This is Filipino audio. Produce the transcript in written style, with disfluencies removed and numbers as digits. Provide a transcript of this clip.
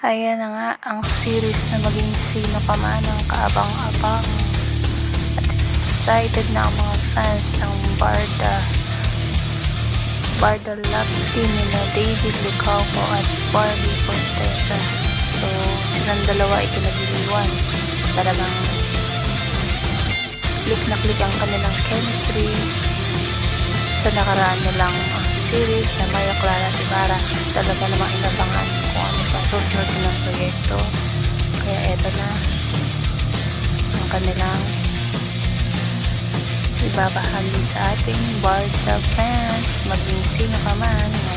Ayan na nga ang series na maging sino ka man ang kaabang-abang at excited na ang mga fans ng Barda Love Team nila David Licauco at Barbie Fortesa. So silang dalawa ay kinagiliwan. Talagang click na click ang kanilang chemistry sa nakaraan nilang series na Maria Clara at Ibarra. Talaga namang inabangan kung ano pa susunod ng proyekto. Kaya eto na ang kanilang ibabahagi sa ating Barda fans, maging sino ka man.